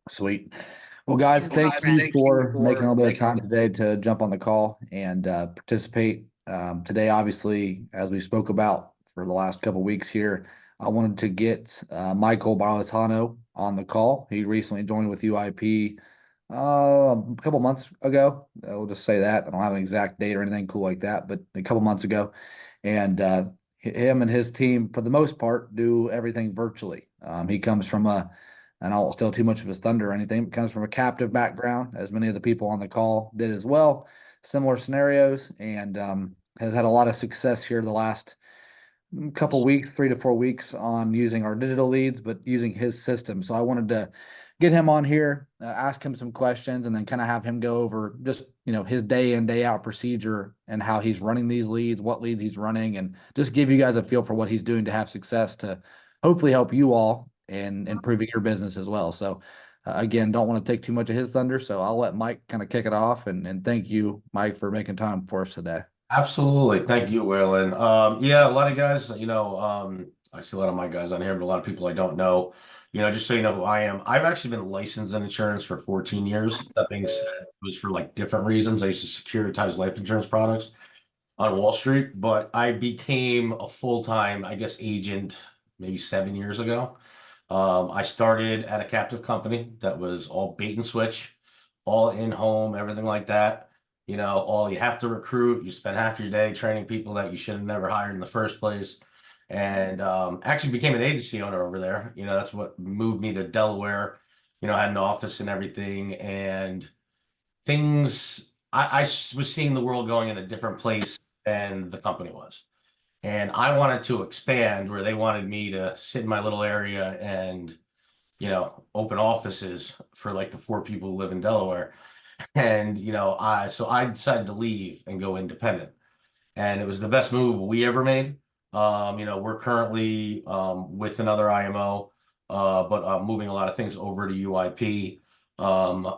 Sweet. Well, guys, thank you for making a little bit of time today to jump on the call and participate. Today, obviously, as we spoke about for the last couple of weeks here, I wanted to get Michael Barlettano on the call. He recently joined with UIP a couple months ago. We'll just say that. I don't have an exact date or anything cool like that, but a couple months ago. And him and his team, for the most part, do everything virtually. He comes from and I won't steal too much of his thunder or anything, but comes from a captive background, as many of the people on the call did as well. Similar scenarios, and has had a lot of success here the last couple weeks, 3 to 4 weeks, on using our digital leads, but using his system. So I wanted to get him on here, ask him some questions, and then kind of have him go over just his day in day out procedure and how he's running these leads, what leads he's running, and just give you guys a feel for what he's doing to have success to hopefully help you all and improving your business as well. So again, don't want to take too much of his thunder, so I'll let Mike kind of kick it off, and thank you, Mike, for making time for us today. Absolutely. Thank you, Waylon. Yeah, a lot of guys, I see a lot of my guys on here, but a lot of people I don't know. Just so you know who I am, I've actually been licensed in insurance for 14 years. That being said, it was for like different reasons. I used to securitize life insurance products on Wall Street, but I became a full-time, I guess, agent maybe 7 years ago. I started at a captive company that was all bait and switch, all in home, everything like that. All you have to recruit, you spend half your day training people that you should have never hired in the first place. And actually became an agency owner over there. That's what moved me to Delaware. I had an office and everything. And I was seeing the world going in a different place than the company was. And I wanted to expand where they wanted me to sit in my little area and, open offices for like the four people who live in Delaware. And, I decided to leave and go independent. And it was the best move we ever made. We're currently with another IMO, but moving a lot of things over to UIP.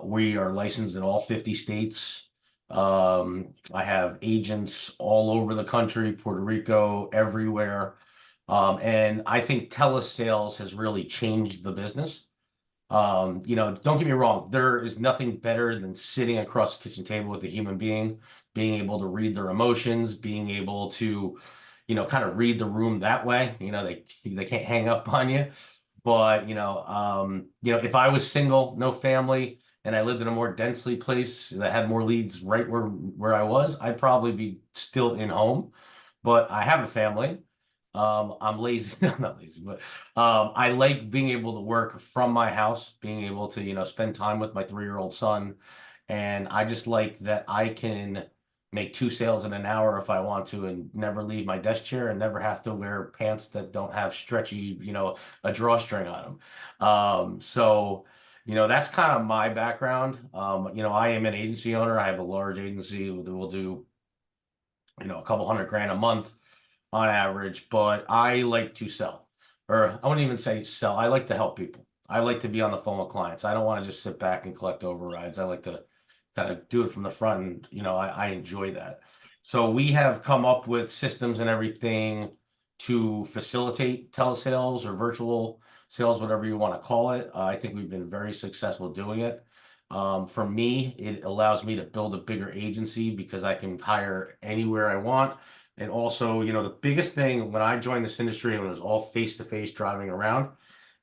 We are licensed in all 50 states. I have agents all over the country, Puerto Rico, everywhere. And I think telesales has really changed the business. Don't get me wrong, there is nothing better than sitting across the kitchen table with a human being, being able to read their emotions, being able to, kind of read the room that way. They can't hang up on you. But if I was single, no family, and I lived in a more densely place that had more leads right where I was, I'd probably be still in home. But I have a family. I'm lazy. I'm not lazy, but I like being able to work from my house, being able to, spend time with my 3-year-old son. And I just like that I can make 2 sales in an hour if I want to and never leave my desk chair and never have to wear pants that don't have stretchy, a drawstring on them. That's kind of my background. I am an agency owner. I have a large agency that will do, a couple $100,000 a month on average, but I like to sell, or I wouldn't even say sell. I like to help people. I like to be on the phone with clients. I don't want to just sit back and collect overrides. I like to kind of do it from the front, and I enjoy that. So we have come up with systems and everything to facilitate telesales or virtual sales, whatever you want to call it. I think we've been very successful doing it. For me, it allows me to build a bigger agency because I can hire anywhere I want. And also, the biggest thing when I joined this industry and it was all face-to-face driving around,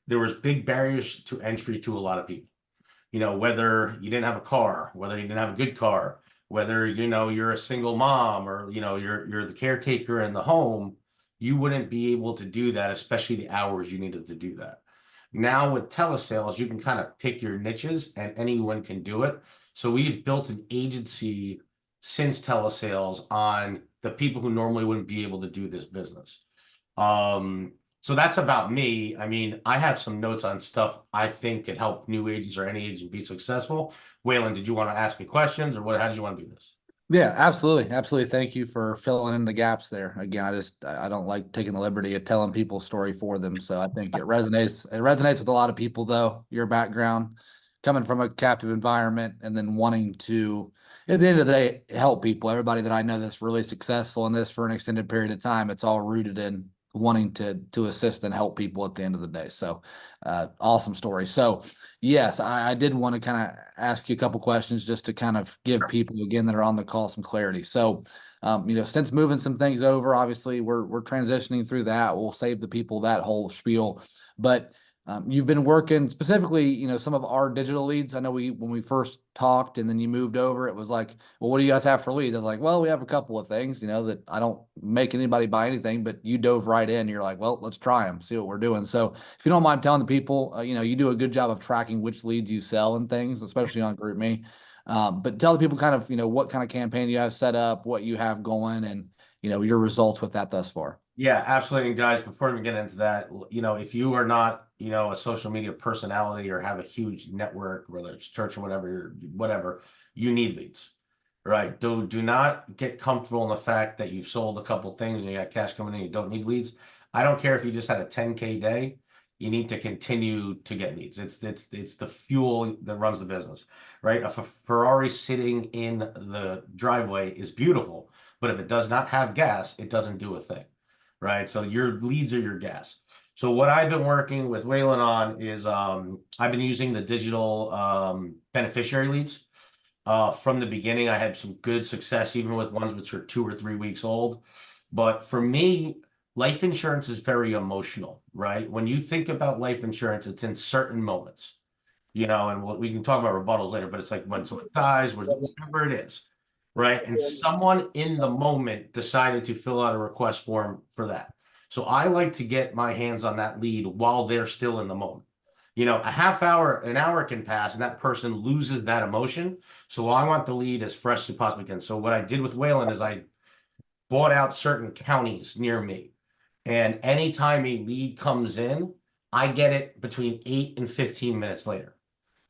there was big barriers to entry to a lot of people. Whether you didn't have a car, whether you didn't have a good car, whether, you're a single mom or, you're the caretaker in the home, you wouldn't be able to do that, especially the hours you needed to do that. Now with telesales, you can kind of pick your niches and anyone can do it. So we've built an agency since telesales on the people who normally wouldn't be able to do this business. So that's about me. I mean, I have some notes on stuff I think could help new agents or any agent be successful. Waylon, did you want to ask me questions or how did you want to do this? Yeah, absolutely. Absolutely. Thank you for filling in the gaps there. Again, I don't like taking the liberty of telling people's story for them. So I think it resonates. It resonates with a lot of people though, your background coming from a captive environment and then wanting to, at the end of the day, help people. Everybody that I know that's really successful in this for an extended period of time, it's all rooted in wanting to assist and help people at the end of the day. So awesome story. So yes, I did want to kind of ask you a couple questions just to kind of give people again that are on the call some clarity. So since moving some things over, obviously we're transitioning through that. We'll save the people that whole spiel. But you've been working specifically, some of our digital leads. I know when we first talked and then you moved over, it was like, well, what do you guys have for leads? I was like, well, we have a couple of things, that I don't make anybody buy anything, but you dove right in. You're like, well, let's try them, see what we're doing. So if you don't mind telling the people, you do a good job of tracking which leads you sell and things, especially on GroupMe. But tell the people kind of, what kind of campaign you have set up, what you have going, and, your results with that thus far. Yeah, absolutely. And guys, before we get into that, if you are not, a social media personality or have a huge network, whether it's church or whatever, you need leads, right? Do not get comfortable in the fact that you've sold a couple things and you got cash coming in, you don't need leads. I don't care if you just had a 10K day, you need to continue to get leads. It's the fuel that runs the business, right? A Ferrari sitting in the driveway is beautiful, but if it does not have gas, it doesn't do a thing. Right? So your leads are your gas. So what I've been working with Waylon on is I've been using the digital beneficiary leads. From the beginning, I had some good success, even with ones which are 2 or 3 weeks old. But for me, life insurance is very emotional, right? When you think about life insurance, it's in certain moments, and we can talk about rebuttals later, but it's like when someone dies, whatever it is, right? And someone in the moment decided to fill out a request form for that. So I like to get my hands on that lead while they're still in the moment. A half hour, an hour can pass, and that person loses that emotion. So I want the lead as fresh as you possibly can. So what I did with Waylon is I bought out certain counties near me. And anytime a lead comes in, I get it between 8 and 15 minutes later.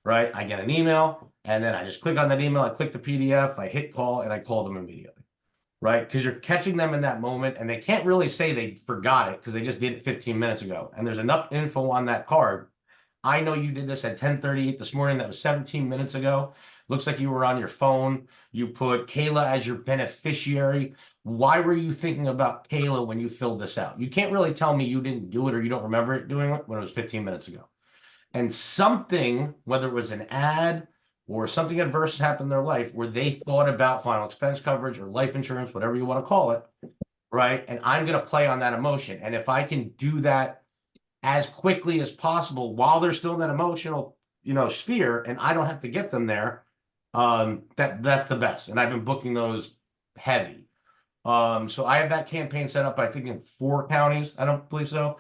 Right? I get an email and then I just click on that email. I click the PDF, I hit call, and I call them immediately. Right? Because you're catching them in that moment and they can't really say they forgot it because they just did it 15 minutes ago. And there's enough info on that card. I know you did this at 10:38 this morning. That was 17 minutes ago. Looks like you were on your phone. You put Kayla as your beneficiary. Why were you thinking about Kayla when you filled this out? You can't really tell me you didn't do it or you don't remember it doing it when it was 15 minutes ago. And something, whether it was an ad or something adverse happened in their life where they thought about final expense coverage or life insurance, whatever you want to call it, right? And I'm going to play on that emotion. And if I can do that as quickly as possible while they're still in that emotional, sphere, and I don't have to get them there, that's the best. And I've been booking those heavy. So I have that campaign set up, I think, in 4 counties. I don't believe so.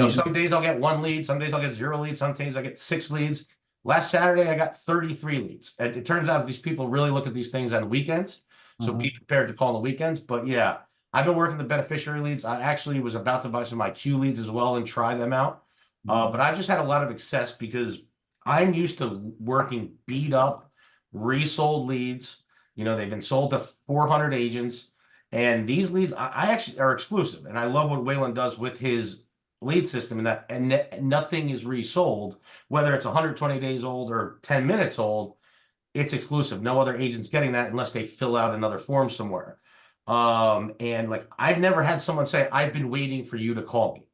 Some days I'll get 1 lead, some days I'll get 0 leads, some days I get 6 leads. Last Saturday, I got 33 leads. And it turns out these people really look at these things on the weekends. So be prepared to call on the weekends. But yeah, I've been working the beneficiary leads. I actually was about to buy some IQ leads as well and try them out. But I just had a lot of success because I'm used to working beat up, resold leads. They've been sold to 400 agents. And these leads, I actually are exclusive. And I love what Waylon does with his lead system and nothing is resold, whether it's 120 days old or 10 minutes old. It's exclusive. No other agent's getting that unless they fill out another form somewhere. And like I've never had someone say, I've been waiting for you to call me.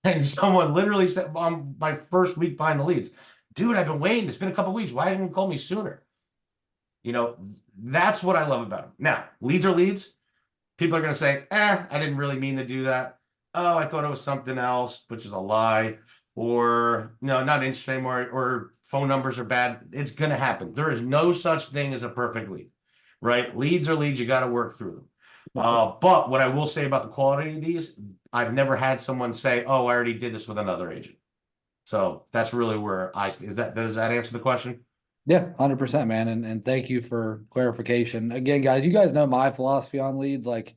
And someone literally said on my first week buying the leads, dude, I've been waiting. It's been a couple weeks. Why didn't you call me sooner? That's what I love about them. Now, leads are leads. People are going to say, I didn't really mean to do that. Oh, I thought it was something else, which is a lie. Or, no, not interested anymore. Or phone numbers are bad. It's going to happen. There is no such thing as a perfect lead, right? Leads are leads. You got to work through them. But what I will say about the quality of these, I've never had someone say, oh, I already did this with another agent. So that's really where does that answer the question? Yeah, 100%, man. And thank you for clarification. Again, guys, you guys know my philosophy on leads. Like,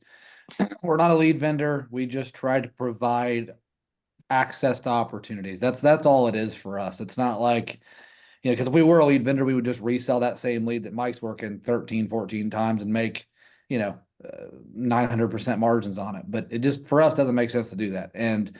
we're not a lead vendor. We just try to provide access to opportunities. That's all it is for us. It's not like, because if we were a lead vendor, we would just resell that same lead that Mike's working 13, 14 times and make, 900% margins on it. But it just, for us, doesn't make sense to do that. And,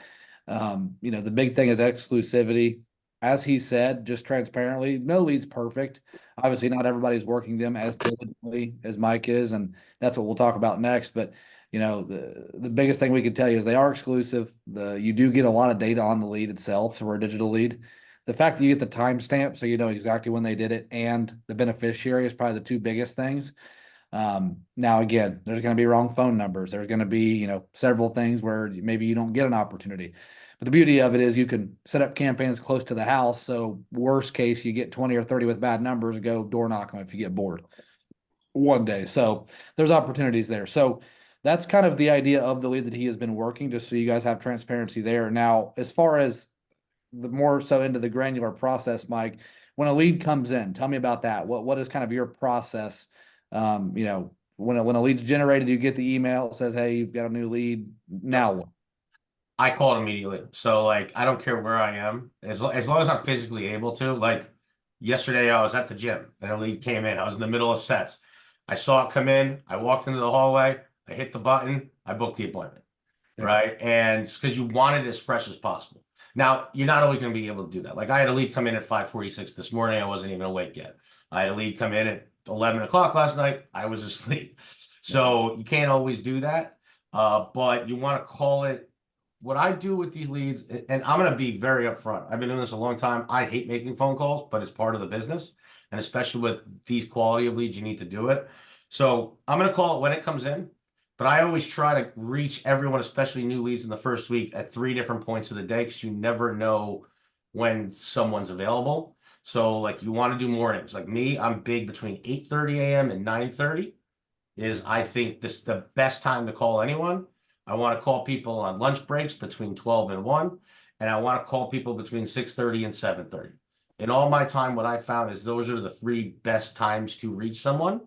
the big thing is exclusivity. As he said, just transparently, no lead's perfect. Obviously, not everybody's working them as diligently as Mike is. And that's what we'll talk about next. But The biggest thing we can tell you is they are exclusive. You do get a lot of data on the lead itself for a digital lead. The fact that you get the timestamp so you know exactly when they did it and the beneficiary is probably the two biggest things. Now again, there's going to be wrong phone numbers. There's going to be, several things where maybe you don't get an opportunity. But the beauty of it is you can set up campaigns close to the house. So worst case, you get 20 or 30 with bad numbers, go door knock them if you get bored one day. So there's opportunities there. So that's kind of the idea of the lead that he has been working, just so you guys have transparency there. Now, as far as the more so into the granular process, Mike, when a lead comes in, tell me about that. What is kind of your process? When a lead's generated, you get the email, it says, hey, you've got a new lead. Now what? I call it immediately. So like, I don't care where I am, as long as I'm physically able to. Like yesterday, I was at the gym and a lead came in. I was in the middle of sets. I saw it come in. I walked into the hallway. I hit the button. I booked the appointment. Yeah. Right. And it's because you want it as fresh as possible. Now, you're not always going to be able to do that. Like I had a lead come in at 5:46 this morning. I wasn't even awake yet. I had a lead come in at 11 o'clock last night. I was asleep. So you can't always do that. But you want to call it. What I do with these leads, and I'm going to be very upfront. I've been doing this a long time. I hate making phone calls, but it's part of the business. And especially with these quality of leads, you need to do it. So I'm going to call it when it comes in. But I always try to reach everyone, especially new leads in the first week, at 3 different points of the day, because you never know when someone's available. So like you want to do mornings. Like me, I'm big between 8:30 a.m. and 9:30 is I think this the best time to call anyone. I want to call people on lunch breaks between 12 and 1, and I want to call people between 6:30 and 7:30. In all my time, what I found is those are the 3 best times to reach someone.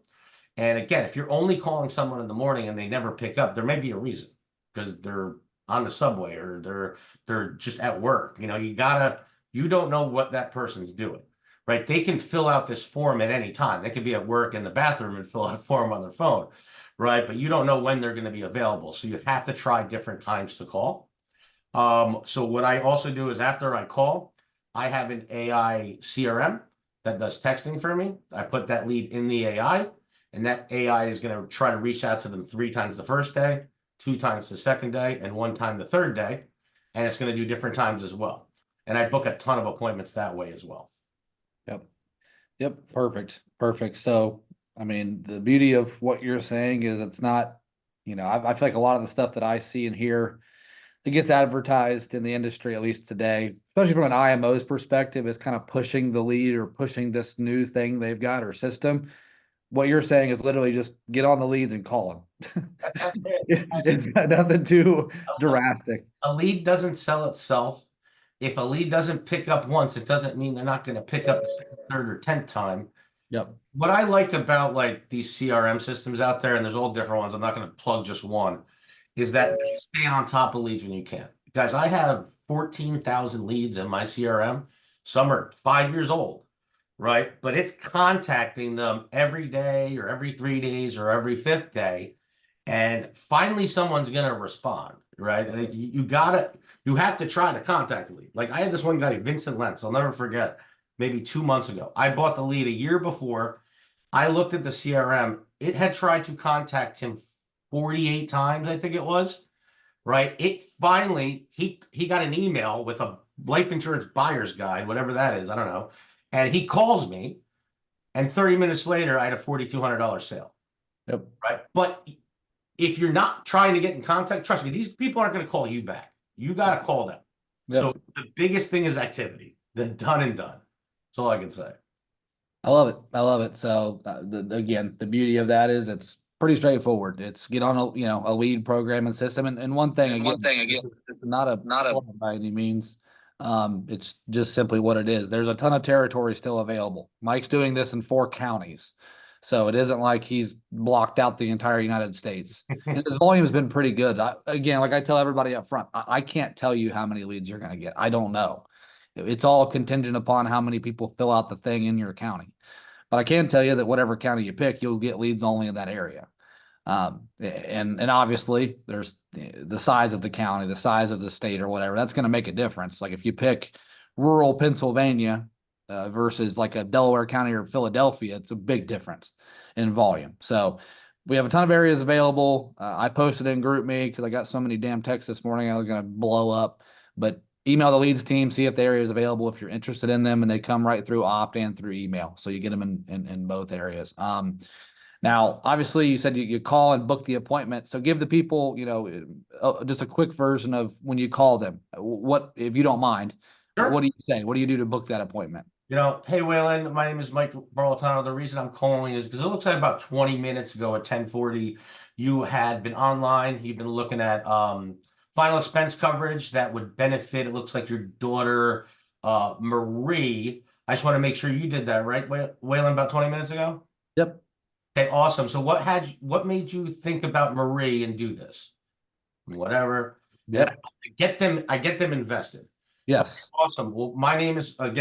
And again, if you're only calling someone in the morning and they never pick up, there may be a reason, because they're on the subway or they're just at work. You don't know what that person's doing, right? They can fill out this form at any time. They could be at work in the bathroom and fill out a form on their phone, right? But you don't know when they're going to be available. So you have to try different times to call. So what I also do is after I call, I have an AI CRM that does texting for me. I put that lead in the AI. And that AI is going to try to reach out to them 3 times the first day, 2 times the second day, and 1 time the third day. And it's going to do different times as well. And I book a ton of appointments that way as well. Yep. Perfect. So, I mean, the beauty of what you're saying is it's not, I feel like a lot of the stuff that I see and hear that gets advertised in the industry, at least today, especially from an IMO's perspective, is kind of pushing the lead or pushing this new thing they've got or system. What you're saying is literally just get on the leads and call them. It's got nothing too drastic. A lead doesn't sell itself. If a lead doesn't pick up once, it doesn't mean they're not going to pick up the second, third, or 10th time. Yep. What I like about like these CRM systems out there, and there's all different ones, I'm not going to plug just one, is that they stay on top of leads when you can. Guys, I have 14,000 leads in my CRM. Some are 5 years old, right? But it's contacting them every day or every 3 days or every 5th day. And finally, someone's going to respond, right? Like you have to try to contact the lead. Like I had this one guy, Vincent Lentz, I'll never forget, maybe 2 months ago. I bought the lead a year before. I looked at the CRM. It had tried to contact him 48 times, I think it was, right? It finally, he got an email with a life insurance buyer's guide, whatever that is, I don't know. And he calls me, and 30 minutes later, I had a $4,200 sale. Yep. Right. But if you're not trying to get in contact, trust me, these people aren't going to call you back. You got to call them. Yep. So the biggest thing is activity. The done and done. That's all I can say. I love it. So again, the beauty of that is it's pretty straightforward. It's get on a lead program and system. And one thing again, it's not a by any means. It's just simply what it is. There's a ton of territory still available. Mike's doing this in 4 counties. So it isn't like he's blocked out the entire United States. And his volume has been pretty good. Again, like I tell everybody up front, I can't tell you how many leads you're going to get. I don't know. It's all contingent upon how many people fill out the thing in your county. But I can tell you that whatever county you pick, you'll get leads only in that area. And obviously there's the size of the county, the size of the state or whatever, that's going to make a difference. Like if you pick rural Pennsylvania versus like a Delaware County or Philadelphia, it's a big difference in volume. So, we have a ton of areas available. I posted in GroupMe because I got so many damn texts this morning. I was going to blow up, but email the leads team, see if the area is available if you're interested in them, and they come right through opt and through email. So you get them in both areas. Now, obviously, you said you call and book the appointment. So give the people, just a quick version of when you call them. What, if you don't mind, what Sure. do you say? What do you do to book that appointment? Hey, Waylon, my name is Mike Barlettano. The reason I'm calling is because it looks like about 20 minutes ago at 10:40, you had been online. You've been looking at final expense coverage that would benefit, it looks like your daughter, Marie. I just want to make sure you did that, right, Waylon, about 20 minutes ago? Yep. Okay, awesome. So what made you think about Marie and do this? Whatever. And Yep. I get them invested. Okay, Yes. awesome. Well, my name is Mike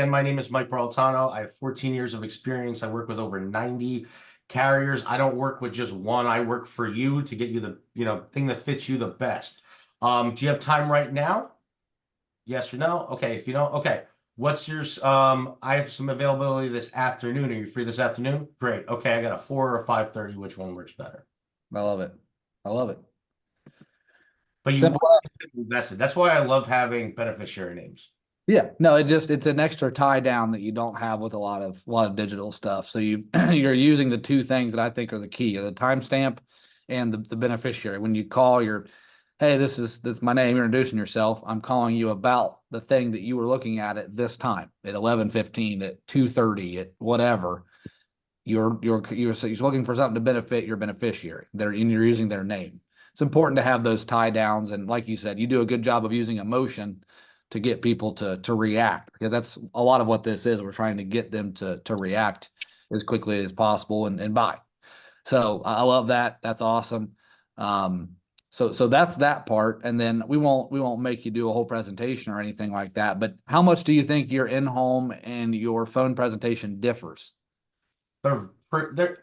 Barlettano. I have 14 years of experience. I work with over 90 carriers. I don't work with just one. I work for you to get you the, thing that fits you the best. Do you have time right now? Yes or no? Okay, if you don't, okay. What's your I have some availability this afternoon. Are you free this afternoon? Great. Okay, I got a 4 or 5:30. Which one works better? I love it. I love it. But you Simple. want to invest it. That's why I love having beneficiary names. Yeah, no, it's an extra tie down that you don't have with a lot of digital stuff. So you're using the two things that I think are the key, the timestamp and the beneficiary. When you call your, hey, this is my name, you're introducing yourself. I'm calling you about the thing that you were looking at this time at 11:15, at 2:30, at whatever. You're looking for something to benefit your beneficiary. You're using their name. It's important to have those tie downs, and like you said, you do a good job of using emotion to get people to react, because that's a lot of what this is. We're trying to get them to react as quickly as possible and buy. So I love that. That's awesome. So that's that part, and then we won't make you do a whole presentation or anything like that. But how much do you think your in-home and your phone presentation differs? They're they're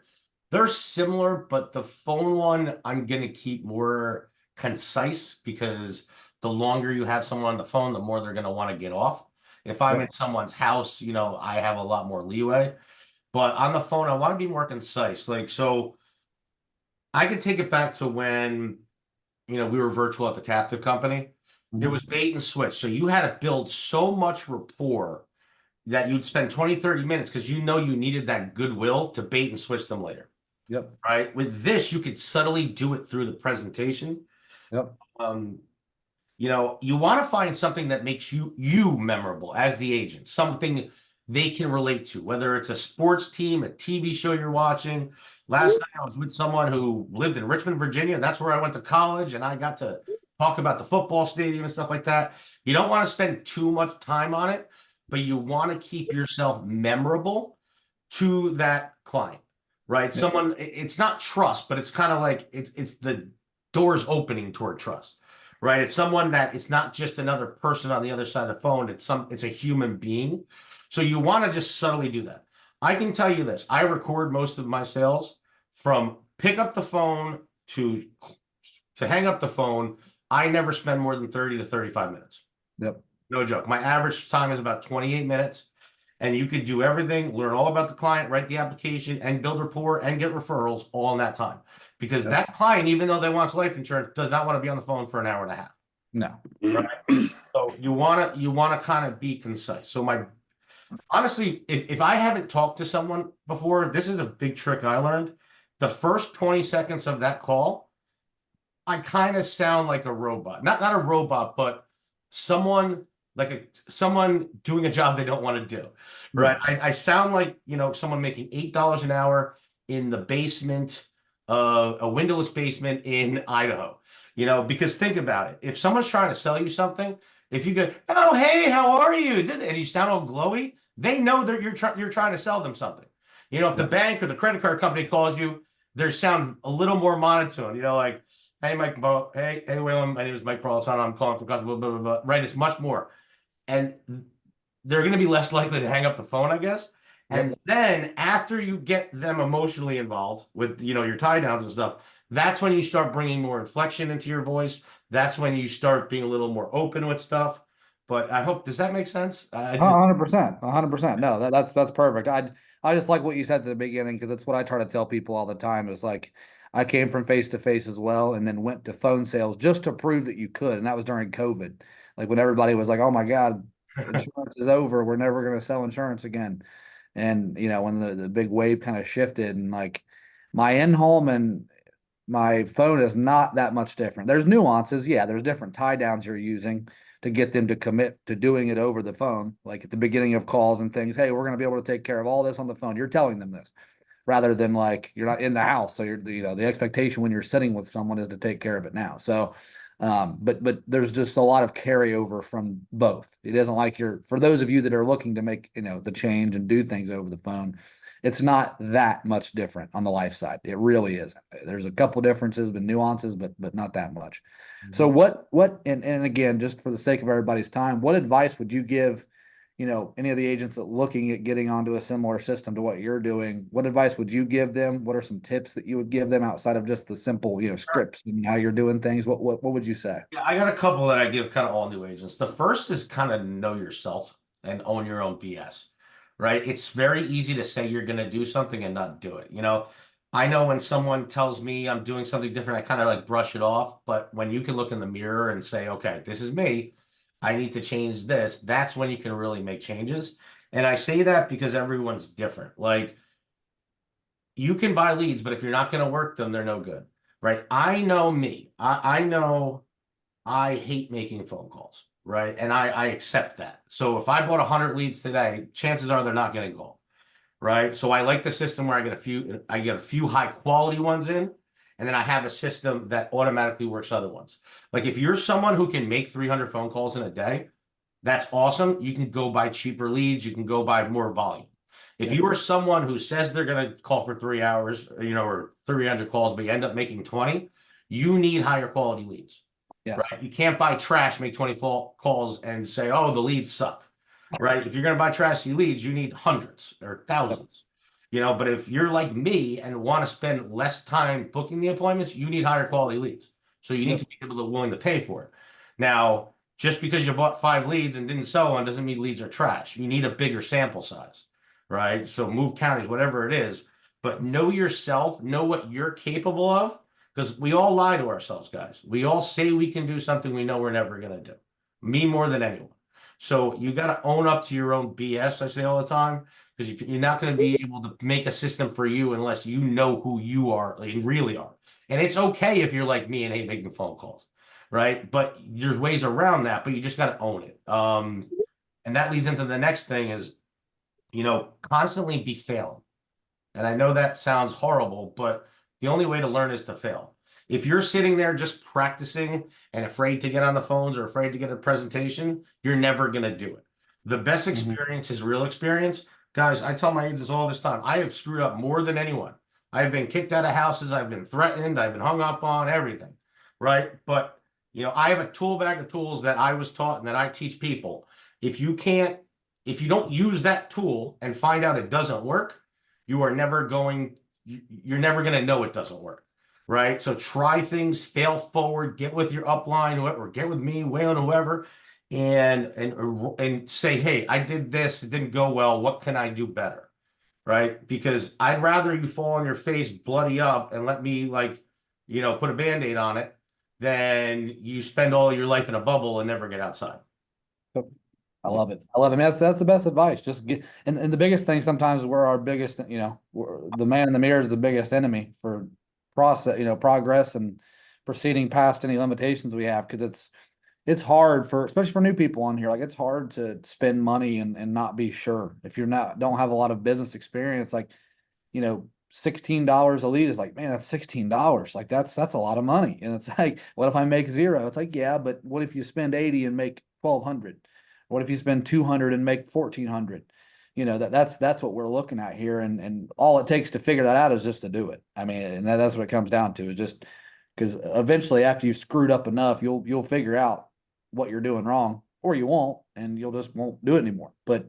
they're similar, but the phone one I'm gonna keep more concise because the longer you have someone on the phone, the more they're gonna want to get off. If I'm Yep. in someone's house, I have a lot more leeway. But on the phone, I want to be more concise. Like, so I could take it back to when, we were virtual at the captive company. It Mhm. was bait and switch. So you had to build so much rapport that you'd spend 20, 30 minutes because you needed that goodwill to bait and switch them later. Yep. Right? With this, you could subtly do it through the presentation. Yep. Um, you want to find something that makes you memorable as the agent, something they can relate to, whether it's a sports team, a TV show you're watching. Last night I was with someone who lived in Richmond, Virginia. That's where I went to college, and I got to talk about the football stadium and stuff like that. You don't want to spend too much time on it, but you want to keep yourself memorable to that client, right? Yep. Someone, it's not trust, but it's kind of like it's the doors opening toward trust, right? It's someone that it's not just another person on the other side of the phone. It's a human being. So you want to just subtly do that. I can tell you this: I record most of my sales from pick up the phone to hang up the phone. I never spend more than 30 to 35 minutes. Yep. No joke. My average time is about 28 minutes. And you could do everything, learn all about the client, write the application, and build rapport and get referrals all in that time. Because Yep. that client, even though they want life insurance, does not want to be on the phone for an hour and a half. No. Right? So you wanna kind of be concise. So honestly, if I haven't talked to someone before, this is a big trick I learned. The first 20 seconds of that call, I kind of sound like a robot. Not a robot, but someone someone doing a job they don't want to do. Right. Yeah. I sound like, someone making $8 an hour in the basement, a windowless basement in Idaho. Because think about it. If someone's trying to sell you something, if you go, oh, hey, how are you? And you sound all glowy, they know that you're trying to sell them something. If the Yep. bank or the credit card company calls you, they sound a little more monotone, like, hey, Mike, hey, William, my name is Mike Barlettano. I'm calling for customer, blah, blah, blah. Right? It's much more. And they're going to be less likely to hang up the phone, I guess. Yep. And then after you get them emotionally involved with, your tie downs and stuff, that's when you start bringing more inflection into your voice. That's when you start being a little more open with stuff. But does that make sense? 100%. 100%. No, that's perfect. I just like what you said at the beginning, because it's what I try to tell people all the time. Is like, I came from face to face as well, and then went to phone sales just to prove that you could. And that was during COVID, like when everybody was like, "Oh my God, insurance is over. We're never going to sell insurance again." And when the big wave kind of shifted, and like my in-home and my phone is not that much different. There's nuances. Yeah, there's different tie downs you're using to get them to commit to doing it over the phone. Like at the beginning of calls and things, hey, we're going to be able to take care of all this on the phone. You're telling them this rather than like you're not in the house. So the expectation when you're sitting with someone is to take care of it now. So, but there's just a lot of carryover from both. It isn't like for those of you that are looking to make, the change and do things over the phone, it's not that much different on the life side. It really isn't. There's a couple differences, but nuances, but not that much. So and again, just for the sake of everybody's time, what advice would you give, any of the agents that looking at getting onto a similar system to what you're doing? What advice would you give them? What are some tips that you would give them outside of just the simple, scripts and how you're doing things? What would you say? Yeah, I got a couple that I give kind of all new agents. The first is kind of know yourself and own your own BS, right? It's very easy to say you're going to do something and not do it. I know when someone tells me I'm doing something different, I kind of like brush it off. But when you can look in the mirror and say, okay, this is me, I need to change this, that's when you can really make changes. And I say that because everyone's different. Like you can buy leads, but if you're not going to work them, they're no good, right? I know me. I know. I hate making phone calls, right? And I accept that. So if I bought 100 leads today, chances are they're not getting called, right? So I like the system where I get a few high quality ones in, and then I have a system that automatically works other ones. Like if you're someone who can make 300 phone calls in a day, that's awesome. You can go buy cheaper leads. You can go buy more volume. If Yep. you are someone who says they're going to call for 3 hours, or 300 calls, but you end up making 20, you need higher quality leads. Yes. Right? You can't buy trash, make 24 calls, and say, oh, the leads suck. Right? If you're going to buy trashy leads, you need hundreds or Yep. thousands. But if you're like me and want to spend less time booking the appointments, you need higher quality leads. So you need Yep. to be able to willing to pay for it. Now, just because you bought 5 leads and didn't sell one doesn't mean leads are trash. You need a bigger sample size, right? So move counties, whatever it is, but know yourself, know what you're capable of, because we all lie to ourselves, guys. We all say we can do something we know we're never going to do. Me more than anyone. So you got to own up to your own BS, I say all the time, because you're not going to be able to make a system for you unless you know who you are and really are. And it's okay if you're like me and hate making phone calls, right? But there's ways around that, but you just got to own it. And that leads into the next thing is, constantly be failing. And I know that sounds horrible, but the only way to learn is to fail. If you're sitting there just practicing and afraid to get on the phones or afraid to get a presentation, you're never going to do it. The best Mhm. experience is real experience. Guys, I tell my agents all this time, I have screwed up more than anyone. I've been kicked out of houses, I've been threatened, I've been hung up on, everything, right? But, I have a tool bag of tools that I was taught and that I teach people. If you can't, if you don't use that tool and find out it doesn't work, you are never going, you're never going to know it doesn't work, right? So try things, fail forward, get with your upline, or get with me, Waylon, whoever, and say, hey, I did this, it didn't go well. What can I do better, right? Because I'd rather you fall on your face, bloody up, and let me put a band-aid on it, than you spend all your life in a bubble and never get outside. Yep. I Yeah. love it. I love it. Man, that's the best advice. Just get and the biggest thing sometimes we're our biggest, the man in the mirror is the biggest enemy for progress and proceeding past any limitations we have because it's hard for especially for new people on here. Like it's hard to spend money and not be sure if you're not don't have a lot of business experience. Like, $16 a lead is like, man, that's $16. Like that's a lot of money. And it's like, what if I make zero? It's like, yeah, but what if you spend 80 and make 1,200? What if you spend 200 and make 1,400? That's what we're looking at here. And all it takes to figure that out is just to do it. I mean, and that's what it comes down to is just because eventually after you've screwed up enough, you'll figure out what you're doing wrong or you won't, and you'll just won't do it anymore. But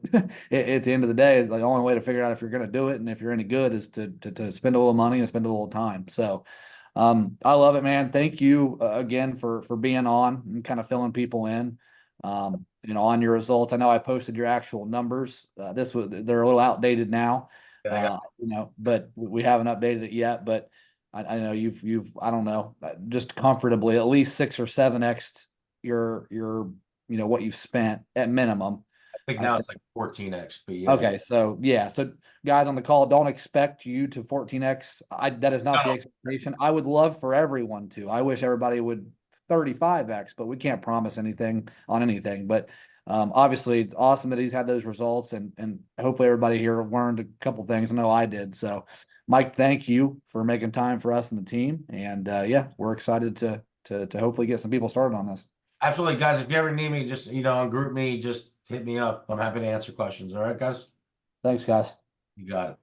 at the end of the day, the only way to figure out if you're going to do it and if you're any good is to spend a little money and spend a little time. So, I love it, man. Thank you again for being on and kind of filling people in. On your results. I know I posted your actual numbers. They're a little outdated now. Yeah, I got But we haven't updated it yet. But I know I don't know, just comfortably at least 6 or 7x what you've spent at minimum. I think I now think. it's like 14x, but yeah. Okay, so yeah, so guys on the call, don't expect you to 14x. That is not the No, expectation. I would love for everyone to. I wish everybody would 35x, but we can't promise anything on anything. But obviously, it's awesome that he's had those results, and hopefully everybody here learned a couple things. I know I did. So, Mike, thank you for making time for us and the team, and yeah, we're excited to hopefully get some people started on this. absolutely, guys. If you ever need me, just on group me, just hit me up. I'm happy to answer questions. All right, guys. Thanks, guys. You got it.